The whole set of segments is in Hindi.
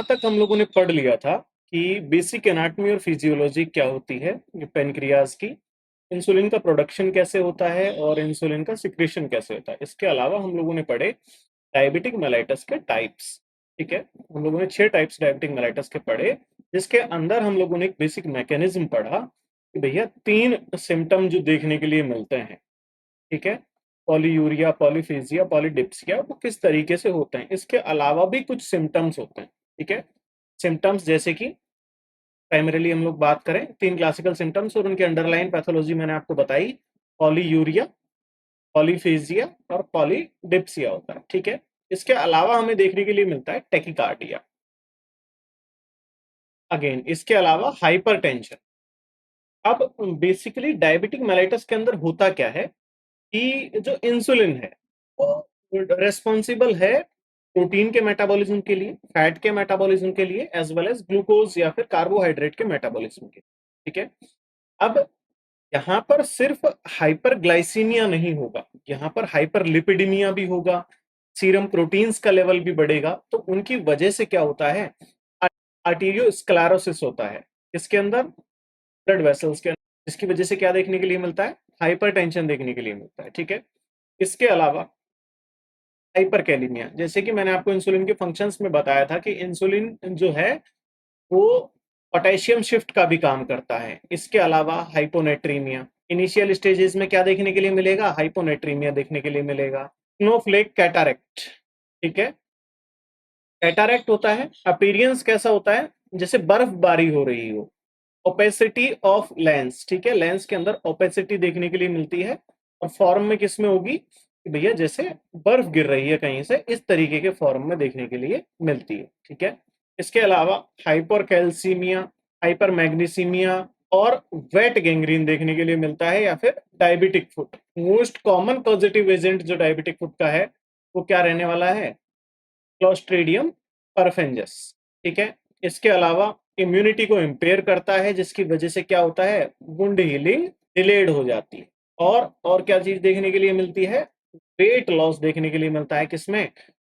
तक हम लोगों ने पढ़ लिया था कि बेसिक एनाटॉमी और फिजियोलॉजी क्या होती है पेनक्रियाज की, इंसुलिन का प्रोडक्शन कैसे होता है और इंसुलिन का सिक्रेशन कैसे होता है। इसके अलावा हम लोगों ने पढ़े डायबिटिक मेलाइटस के टाइप्स। ठीक है, हम लोगों ने 6 टाइप्स डायबिटिक मेलाइटस के पढ़े, जिसके अंदर हम लोगों ने एक बेसिक मैकेनिज्म पढ़ा कि भैया 3 सिम्टम जो देखने के लिए मिलते हैं। ठीक है, पॉलीयूरिया, पॉलीफेजिया, पॉलीडिप्सिया, वो किस तरीके से होते हैं। इसके अलावा भी कुछ सिम्टम्स होते हैं। ठीक है, सिम्टम्स जैसे कि प्राइमरीली हम लोग बात करें 3 क्लासिकल सिम्टम्स और उनके अंडरलाइन पैथोलॉजी मैंने आपको बताई, पॉलीयूरिया, पॉलीफेजिया और पॉलीडिप्सिया होता है। ठीक है, इसके अलावा हमें देखने के लिए मिलता है टेकिकार्डिया। अगेन इसके अलावा हाइपरटेंशन। अब बेसिकली डायबिटिक मेलाइटस के अंदर होता क्या है कि जो इंसुलिन है वो रेस्पॉन्सिबल है प्रोटीन के मेटाबॉलिज्म के लिए, फैट के मेटाबॉलिज्म के लिए, एज वेल एज ग्लूकोज या फिर कार्बोहाइड्रेट के मेटाबॉलिज्म के लिए। ठीक है, अब यहाँ पर सिर्फ हाइपरग्लाइसीमिया नहीं होगा, यहाँ पर हाइपरलिपिडीमिया भी होगा, सीरम प्रोटीन्स का लेवल भी बढ़ेगा। तो उनकी वजह से क्या होता है, आर्टीरियोस्क्लेरोसिस होता है इसके अंदर, ब्लड वेसल्स के अंदर, जिसकी वजह से क्या देखने के लिए मिलता है, हाइपरटेंशन देखने के लिए मिलता है। ठीक है, इसके अलावा हाइपरकैलिमिया, जैसे कि मैंने आपको इंसुलिन के फंक्शंस में बताया था कि इंसुलिन जो है वो पोटेशियम शिफ्ट का भी काम करता है। इसके अलावा हाइपोनेट्रीमिया, इनिशियल स्टेजेस में क्या देखने के लिए मिलेगा, हाइपोनेट्रीमिया देखने के लिए मिलेगा। Snowflake cataract. ठीक है, कैटारेक्ट होता है, अपीरियंस कैसा होता है, जैसे बर्फबारी हो रही हो, ओपेसिटी ऑफ लेंस। ठीक है, लेंस के अंदर ओपेसिटी देखने के लिए मिलती है, और फॉर्म में किस में होगी कि भैया जैसे बर्फ गिर रही है कहीं से, इस तरीके के फॉर्म में देखने के लिए मिलती है। ठीक है, इसके अलावा हाइपरकैल्सीमिया, हाइपर मैग्नीसीमिया और वेट गैंग्रीन देखने के लिए मिलता है, या फिर diabetic foot. Most common positive agent जो डायबिटिक फुट का है वो क्या रहने वाला है, क्लोस्ट्रीडियम परफेंजस। ठीक है, इसके अलावा इम्यूनिटी को इम्पेयर करता है, जिसकी वजह से क्या होता है, वुंड हीलिंग डिलेड हो जाती है। और क्या चीज देखने के लिए मिलती है, वेट लॉस देखने के लिए मिलता है, किसमें,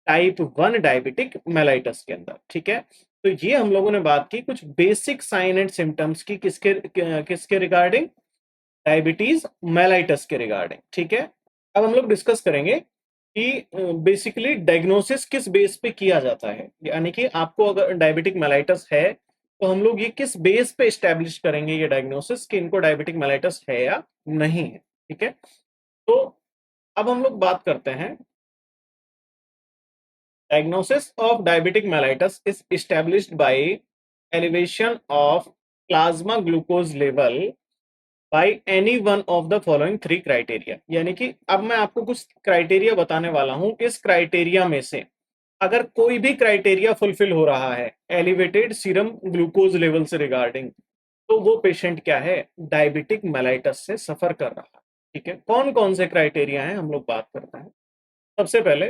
टाइप 1 डायबिटिक मेलाइटस के अंदर। ठीक है, तो ये हम लोगों ने बात की कुछ बेसिक साइन एंड सिम्टम्स की, किसके रिगार्डिंग, डायबिटीज मेलाइटस के रिगार्डिंग। ठीक है, अब हम लोग डिस्कस करेंगे कि बेसिकली डायग्नोसिस किस बेस पे किया जाता है, यानी कि आपको अगर डायबिटिक मेलाइटस है तो हम लोग ये किस बेस पे एस्टेब्लिश करेंगे ये डायग्नोसिस कि इनको डायबिटिक मेलाइटस है या नहीं है। ठीक है, तो अब हम लोग बात करते हैं, diagnosis of diabetic mellitus is established by elevation of plasma glucose level by any one of the following 3 criteria. यानी कि अब मैं आपको कुछ क्राइटेरिया बताने वाला हूं, इस क्राइटेरिया में से अगर कोई भी क्राइटेरिया फुलफिल हो रहा है एलिवेटेड सीरम ग्लूकोज लेवल से रिगार्डिंग, तो वो पेशेंट क्या है, डायबिटिक मेलाइटस से सफर कर रहा है। ठीक है, कौन कौन से क्राइटेरिया हैं हम लोग बात करते हैं। सबसे पहले,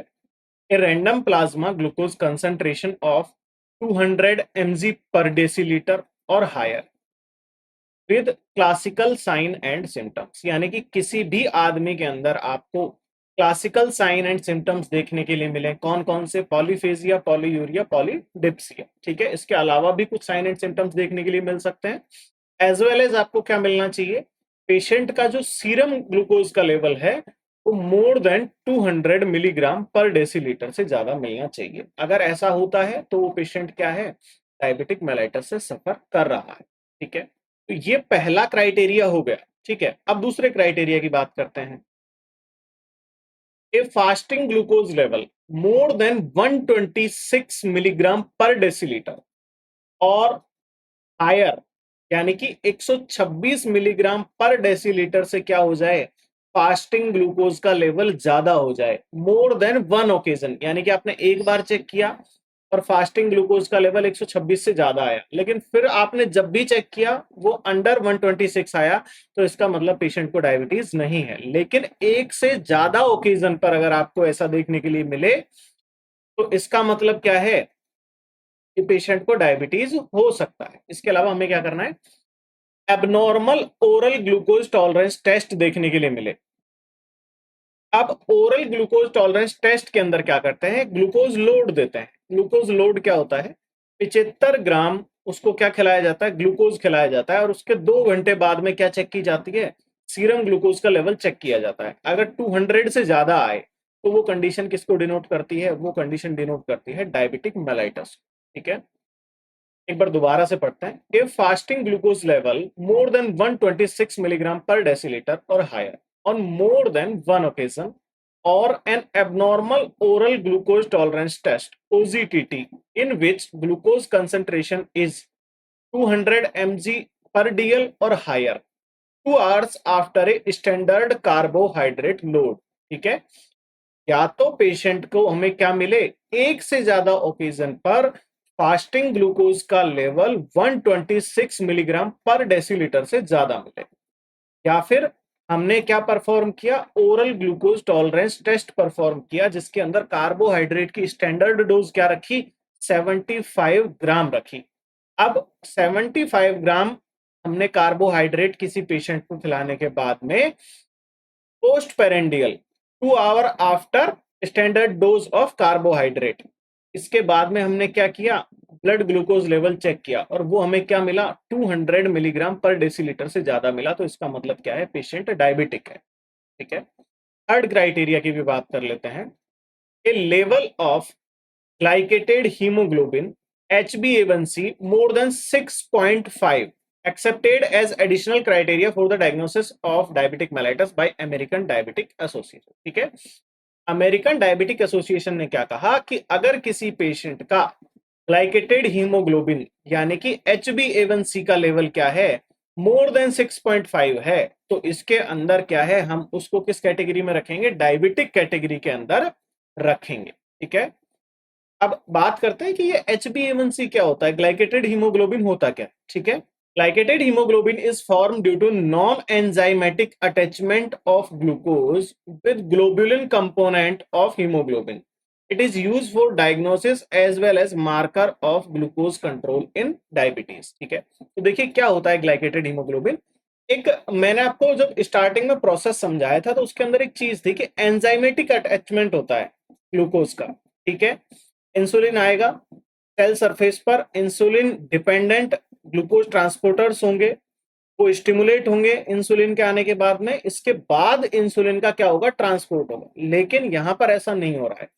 a random plasma glucose concentration of 200 mg per decilitre और higher with classical sign and symptoms. यानी कि किसी भी आदमी के अंदर आपको क्लासिकल साइन एंड सिम्टम्स देखने के लिए मिले, कौन कौन से, पॉलीफेजिया, पॉलीयूरिया, पॉलीडिप्सिया। ठीक है, इसके अलावा भी कुछ साइन एंड सिम्टम्स देखने के लिए मिल सकते हैं। एज वेल एज आपको क्या मिलना चाहिए, पेशेंट का जो सीरम ग्लूकोज का लेवल है वो मोर देन 200 मिलीग्राम पर डेसीलीटर से ज्यादा मिलना चाहिए। अगर ऐसा होता है तो वो पेशेंट क्या है, डायबिटिक मेलाइटस से सफर कर रहा है। ठीक है, तो ये पहला क्राइटेरिया हो गया। ठीक है, अब दूसरे क्राइटेरिया की बात करते हैं, a fasting glucose level more than 126 milligram पर डेसीलीटर और हायर, यानी कि 126 मिलीग्राम पर डेसीलीटर से क्या हो जाए, फास्टिंग ग्लूकोज का लेवल ज्यादा हो जाए, मोर देन वन ओकेजन। यानी कि आपने एक बार चेक किया और फास्टिंग ग्लूकोज का लेवल 126 से ज्यादा आया, लेकिन फिर आपने जब भी चेक किया वो अंडर 126 आया, तो इसका मतलब पेशेंट को डायबिटीज नहीं है। लेकिन एक से ज्यादा ओकेजन पर अगर आपको ऐसा देखने के लिए मिले, तो इसका मतलब क्या है कि पेशेंट को डायबिटीज हो सकता है। इसके अलावा हमें क्या करना है, abnormal oral glucose tolerance test देखने के लिए मिले। अब ओरल ग्लूकोज टॉलरेंस टेस्ट के अंदर क्या करते हैं, ग्लूकोज लोड देते हैं। ग्लूकोज लोड क्या होता है, 75 ग्राम उसको क्या खिलाया जाता है, ग्लूकोज खिलाया जाता है, और उसके 2 घंटे बाद में क्या चेक की जाती है, सीरम ग्लूकोज का लेवल चेक किया जाता है। अगर 200 से ज्यादा आए तो वो कंडीशन किसको डिनोट करती है, वो कंडीशन डिनोट करती है डायबिटिक मेलाइटस। ठीक है, एक बार दोबारा से पढ़ते हैं। If fasting glucose level more than 126 milligram पर डेसीलीटर और higher on more than one occasion, or an abnormal oral glucose tolerance test OGTT in which glucose concentration is 200 mg per dl or higher 2 hours after a standard carbohydrate load। ठीक है, या तो पेशेंट को हमें क्या मिले, एक से ज्यादा ओकेजन पर फास्टिंग ग्लूकोज का लेवल 126 मिलीग्राम पर डेसीलीटर से ज्यादा मिले, या फिर हमने क्या परफॉर्म किया, oral glucose tolerance test perform किया, जिसके अंदर कार्बोहाइड्रेट की स्टैंडर्ड डोज क्या रखी, 75 ग्राम रखी। अब 75 ग्राम हमने कार्बोहाइड्रेट किसी पेशेंट को खिलाने के बाद में post prandial 2 hour after standard dose of carbohydrate, इसके बाद में हमने क्या किया, ब्लड ग्लूकोज लेवल चेक किया, और वो हमें क्या मिला, 200 मिलीग्राम पर डेसीलीटर से ज्यादा मिला। तो इसका मतलब क्या है, पेशेंट डायबिटिक है। ठीक है, थर्ड क्राइटेरिया की भी बात कर लेते हैं। A level of glycated haemoglobin HbA1c more than 6.5 accepted as additional criteria for the diagnosis of diabetic mellitus by American Diabetic Association। ठीक है, अमेरिकन डायबिटिक एसोसिएशन ने क्या कहा कि अगर किसी पेशेंट का ग्लाइकेटेड हीमोग्लोबिन यानी कि HbA1c का लेवल क्या है, मोर देन 6.5 है, तो इसके अंदर क्या है, हम उसको किस कैटेगरी में रखेंगे, डायबिटिक कैटेगरी के अंदर रखेंगे। ठीक है, अब बात करते हैं कि ये HbA1c क्या होता है, ग्लाइकेटेड हीमोग्लोबिन होता क्या। ठीक है, glycated haemoglobin is form due to non enzymatic attachment of glucose with globulin component of haemoglobin. It is use for diagnosis as well as marker of glucose control in diabetes. ठीक है, तो देखिए क्या होता है ग्लाइकेटेड हीमोग्लोबिन। एक मैंने आपको जब स्टार्टिंग में प्रोसेस समझाया था तो उसके अंदर एक चीज थी कि एंजाइमेटिक अटैचमेंट होता है ग्लूकोज का। ठीक है, इंसुलिन आएगा सेल सरफेस पर, इंसुलिन डिपेंडेंट ग्लूकोज ट्रांसपोर्टर्स होंगे, वो स्टिमुलेट होंगे इंसुलिन के आने के बाद में, इसके बाद इंसुलिन का क्या होगा, ट्रांसपोर्ट होगा। लेकिन यहां पर ऐसा नहीं हो रहा है,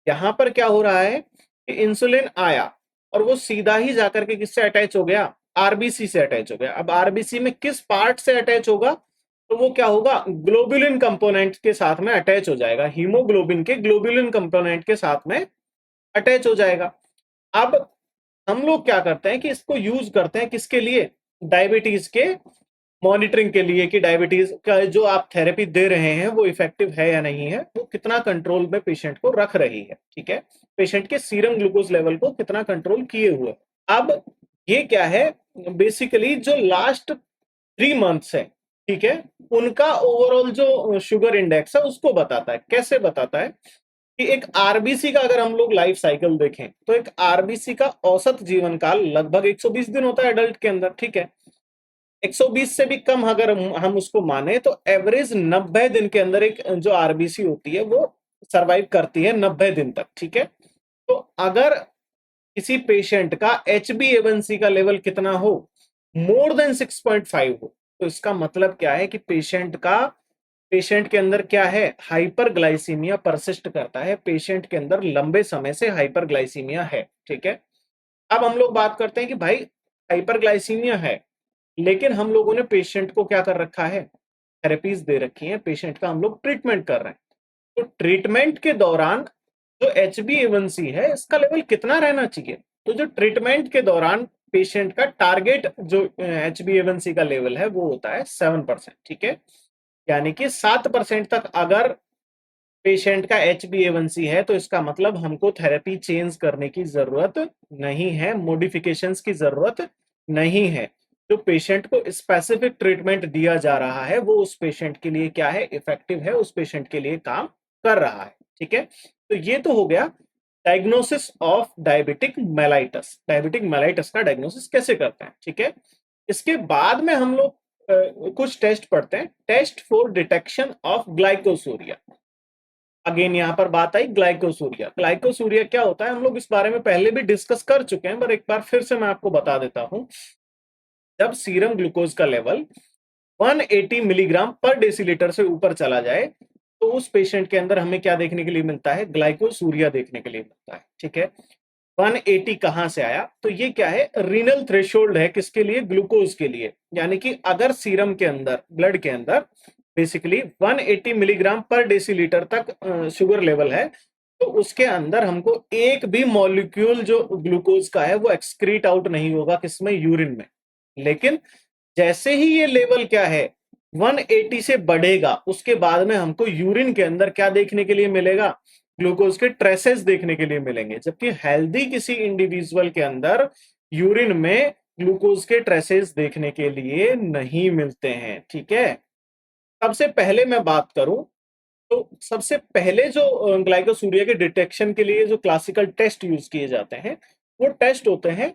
यहां पर क्या हो रहा है कि इंसुलिन आया और वो सीधा ही जाकर के किससे अटैच हो गया, आरबीसी से अटैच हो गया। अब आरबीसी में किस पार्ट से अटैच होगा, तो वो क्या होगा, ग्लोबुलिन कंपोनेंट के साथ में अटैच हो जाएगा, हीमोग्लोबिन के ग्लोबुलिन कंपोनेंट के साथ में अटैच हो जाएगा। अब हम लोग क्या करते हैं कि इसको यूज करते हैं किसके लिए, डायबिटीज के मॉनिटरिंग के लिए, कि डायबिटीज का जो आप थेरेपी दे रहे हैं वो इफेक्टिव है या नहीं है, वो कितना कंट्रोल में पेशेंट को रख रही है। ठीक है, पेशेंट के सीरम ग्लूकोज लेवल को कितना कंट्रोल किए हुए। अब ये क्या है, बेसिकली जो लास्ट 3 मंथ्स है, ठीक है, उनका ओवरऑल जो शुगर इंडेक्स है उसको बताता है। कैसे बताता है कि एक आरबीसी का अगर हम लोग लाइफ साइकिल देखें तो एक आरबीसी का औसत जीवन काल लगभग 120 दिन होता है एडल्ट के अंदर। ठीक है, 120 से भी कम अगर हम उसको माने तो एवरेज 90 दिन के अंदर एक जो आरबीसी होती है वो सरवाइव करती है 90 दिन तक। ठीक है, तो अगर किसी पेशेंट का HbA1c का लेवल कितना हो, मोर देन 6.5 हो, तो इसका मतलब क्या है कि पेशेंट के अंदर क्या है, हाइपरग्लाइसीमिया परसिस्ट करता है, पेशेंट के अंदर लंबे समय से हाइपरग्लाइसीमिया है। ठीक है, अब हम लोग बात करते हैं कि भाई हाइपरग्लाइसीमिया है, लेकिन हम लोगों ने पेशेंट को क्या कर रखा है, थेरेपीज दे रखी है, पेशेंट का हम लोग ट्रीटमेंट कर रहे हैं। तो ट्रीटमेंट के दौरान जो HbA1c है इसका लेवल कितना रहना चाहिए, तो जो ट्रीटमेंट के दौरान पेशेंट का टारगेट जो HbA1c का लेवल है वो होता है 7%। ठीक है, यानी कि 7% तक अगर पेशेंट का HbA1c है तो इसका मतलब हमको थेरेपी चेंज करने की जरूरत नहीं है, मॉडिफिकेशंस की जरूरत नहीं है। जो पेशेंट को स्पेसिफिक ट्रीटमेंट दिया जा रहा है वो उस पेशेंट के लिए क्या है, इफेक्टिव है, उस पेशेंट के लिए काम कर रहा है। ठीक है, तो ये तो हो गया diagnosis of diabetic mellitus. Diabetic mellitus का डायग्नोसिस कैसे करते हैं। ठीक है, इसके बाद में हम लोग कुछ टेस्ट पढ़ते हैं, test for detection of glycosuria. Again यहाँ पर बात आई ग्लाइकोसूरिया। ग्लाइकोसूरिया क्या होता है, हम लोग इस बारे में पहले भी डिस्कस कर चुके हैं, पर एक बार फिर से मैं आपको बता देता हूं। जब सीरम ग्लूकोज का लेवल 180 मिलीग्राम पर डेसीलीटर से ऊपर चला जाए तो उस पेशेंट के अंदर हमें क्या देखने के लिए मिलता है, ग्लाइकोसूरिया देखने के लिए मिलता है। ठीक है, 180 कहां से आया, तो ये क्या है, रीनल थ्रेशोल्ड है, किसके लिए, ग्लूकोज के लिए। यानी कि अगर सीरम के अंदर, ब्लड के अंदर बेसिकली 180 मिलीग्राम पर डेसीलीटर तक शुगर लेवल है, तो उसके अंदर हमको एक भी मॉलिक्यूल जो ग्लूकोज का है वो एक्सक्रीट आउट नहीं होगा, किसमें, यूरिन में। लेकिन जैसे ही ये लेवल क्या है 180 से बढ़ेगा, उसके बाद में हमको यूरिन के अंदर क्या देखने के लिए मिलेगा, ग्लूकोज के ट्रेसेस देखने के लिए मिलेंगे। जबकि हेल्दी किसी इंडिविजुअल के अंदर यूरिन में ग्लूकोज के ट्रेसेस देखने के लिए नहीं मिलते हैं। ठीक है, सबसे पहले मैं बात करूं तो सबसे पहले जो ग्लाइकोसूरिया के डिटेक्शन के लिए जो क्लासिकल टेस्ट यूज किए जाते हैं वो टेस्ट होते हैं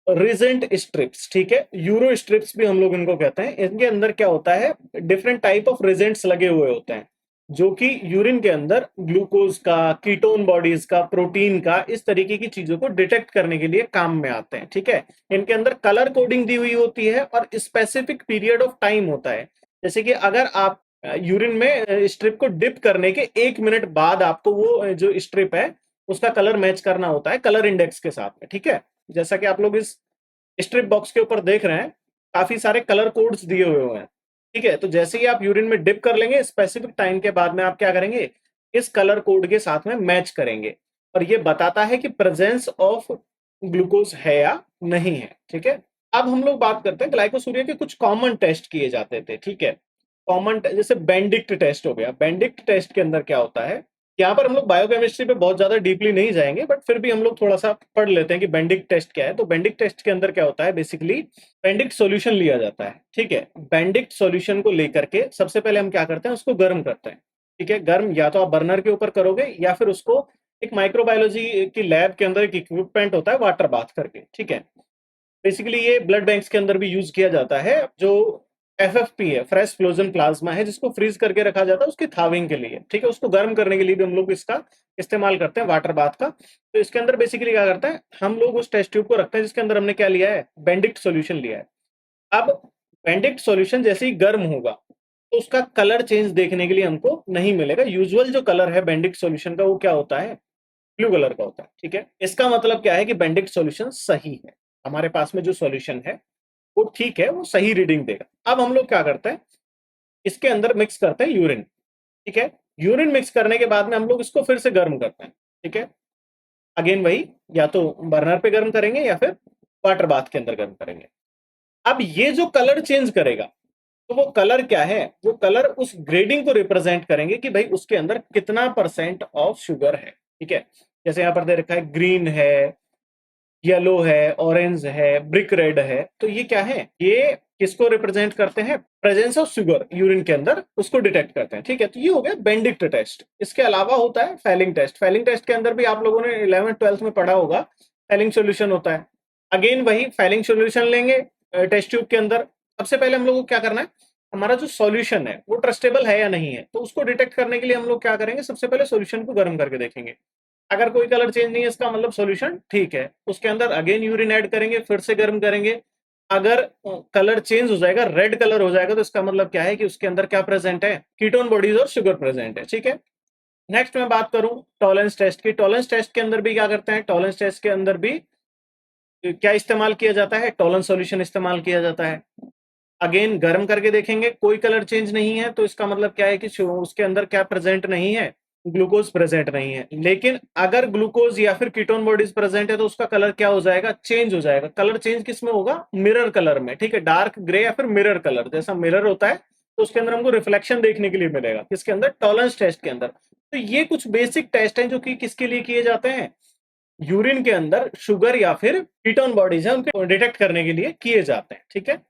रिजेंट स्ट्रिप्स। ठीक है, यूरो स्ट्रिप्स भी हम लोग इनको कहते हैं। इनके अंदर क्या होता है, डिफरेंट टाइप ऑफ रिजेंट्स लगे हुए होते हैं जो कि यूरिन के अंदर ग्लूकोज का, कीटोन बॉडीज का, प्रोटीन का, इस तरीके की चीजों को डिटेक्ट करने के लिए काम में आते हैं। ठीक है, इनके अंदर कलर कोडिंग दी हुई होती है और स्पेसिफिक पीरियड ऑफ टाइम होता है। जैसे कि अगर आप यूरिन में स्ट्रिप को डिप करने के 1 मिनट बाद आपको वो जो स्ट्रिप है उसका कलर मैच करना होता है कलर इंडेक्स के साथ में। ठीक है, जैसा कि आप लोग इस स्ट्रिप बॉक्स के ऊपर देख रहे हैं, काफी सारे कलर कोड्स दिए हुए हैं। ठीक है, तो जैसे ही आप यूरिन में डिप कर लेंगे, स्पेसिफिक टाइम के बाद में आप क्या करेंगे, इस कलर कोड के साथ में मैच करेंगे और ये बताता है कि प्रेजेंस ऑफ ग्लूकोज है या नहीं है। ठीक है, अब हम लोग बात करते हैं ग्लाइकोसूरिया के कुछ कॉमन टेस्ट किए जाते थे। ठीक है, कॉमन जैसे बेंडिक्ट टेस्ट हो गया। बेंडिक्ट टेस्ट के अंदर क्या होता है, यहाँ पर हम लोग बायोकेमिस्ट्री पे बहुत ज्यादा डीपली नहीं जाएंगे, बट फिर भी हम लोग थोड़ा सा पढ़ लेते हैं कि बेंडिक्ट टेस्ट क्या है। तो बेंडिक्ट टेस्ट के अंदर क्या होता है, बेसिकली बेंडिक्ट सॉल्यूशन लिया जाता है। ठीक है, बेंडिक्ट सॉल्यूशन को लेकर के सबसे पहले हम क्या करते हैं, उसको गर्म करते हैं। ठीक है, गर्म या तो आप बर्नर के ऊपर करोगे या फिर उसको एक माइक्रोबायोलॉजी की लैब के अंदर एक इक्विपमेंट होता है वाटर बाथ करके। ठीक है, बेसिकली ये ब्लड बैंक्स के अंदर भी यूज किया जाता है। जो एफएफपी है, फ्रेश फ्रोजन प्लाज्मा है, जिसको फ्रीज करके रखा जाता है उसकी थाविंग के लिए। ठीक है, उसको गर्म करने के लिए भी हम लोग इसका इस्तेमाल करते हैं, वाटर बाथ का। तो इसके अंदर बेसिकली क्या करते हैं, हम लोग उस टेस्ट ट्यूब को रखते हैं जिसके अंदर हमने क्या लिया है, बेंडिक्ट सॉल्यूशन लिया है। अब बेंडिक्ट सॉल्यूशन जैसे ही गर्म होगा तो उसका कलर चेंज देखने के लिए हमको नहीं मिलेगा। यूजुअल जो कलर है बेंडिक्ट सॉल्यूशन का वो क्या होता है, ब्लू कलर का होता है। ठीक है, इसका मतलब क्या है कि बेंडिक्ट सॉल्यूशन सही है, हमारे पास में जो सॉल्यूशन है वो ठीक है, वो सही रीडिंग देगा। अब हम लोग क्या करते हैं, इसके अंदर मिक्स करते हैं यूरिन। ठीक है, यूरिन मिक्स करने के बाद में हम लोग इसको फिर से गर्म करते हैं। ठीक है, अगेन वही, या तो बर्नर पे गर्म करेंगे या फिर वाटर बाथ के अंदर गर्म करेंगे। अब ये जो कलर चेंज करेगा, तो वो कलर क्या है, वो कलर उस ग्रेडिंग को रिप्रेजेंट करेंगे कि भाई उसके अंदर कितना परसेंट ऑफ शुगर है। ठीक है, जैसे यहाँ पर दे रखा है ग्रीन है, येलो है, ऑरेंज है, ब्रिक रेड है। तो ये क्या है, ये किसको रिप्रेजेंट करते हैं, प्रेजेंस ऑफ शुगर यूरिन के अंदर, उसको डिटेक्ट करते हैं। ठीक है, तो ये हो गया बेंडिक्ट टेस्ट। इसके अलावा होता है फेलिंग टेस्ट। फेलिंग टेस्ट के अंदर भी आप लोगों ने 11th-12th में पढ़ा होगा, फेलिंग सोल्यूशन होता है। अगेन वही फेलिंग सोल्यूशन लेंगे टेस्ट ट्यूब के अंदर। सबसे पहले हम लोग को क्या करना है, हमारा जो सॉल्यूशन है वो ट्रस्टेबल है या नहीं है, तो उसको डिटेक्ट करने के लिए हम लोग क्या करेंगे, सबसे पहले सॉल्यूशन को गर्म करके देखेंगे। अगर कोई कलर चेंज नहीं है, इसका मतलब सॉल्यूशन ठीक है। उसके अंदर अगेन यूरिन ऐड करेंगे, फिर से गर्म करेंगे। अगर कलर चेंज हो जाएगा, रेड कलर हो जाएगा, तो इसका मतलब क्या है कि उसके अंदर क्या प्रेजेंट है, कीटोन बॉडीज और शुगर प्रेजेंट है। ठीक है, नेक्स्ट मैं बात करूं टॉलरेंस टेस्ट की। टॉलरेंस टेस्ट के अंदर भी क्या करते हैं, टॉलरेंस टेस्ट के अंदर भी क्या इस्तेमाल किया जाता है, टॉलरेंस सॉल्यूशन इस्तेमाल किया जाता है। अगेन गर्म करके देखेंगे, कोई कलर चेंज नहीं है, तो इसका मतलब क्या है कि उसके अंदर क्या प्रेजेंट नहीं है, ग्लूकोज प्रेजेंट नहीं है। लेकिन अगर ग्लूकोज या फिर कीटोन बॉडीज प्रेजेंट है तो उसका कलर क्या हो जाएगा, चेंज हो जाएगा। कलर चेंज किस में होगा, मिरर कलर में। ठीक है, डार्क ग्रे या फिर मिरर कलर, जैसा मिरर होता है तो उसके अंदर हमको रिफ्लेक्शन देखने के लिए मिलेगा, किसके अंदर, टॉलरेंस टेस्ट के अंदर। तो ये कुछ बेसिक टेस्ट हैं जो कि किसके लिए किए जाते हैं, यूरिन के अंदर शुगर या फिर कीटोन बॉडीज है उनको डिटेक्ट करने के लिए किए जाते हैं। ठीक है,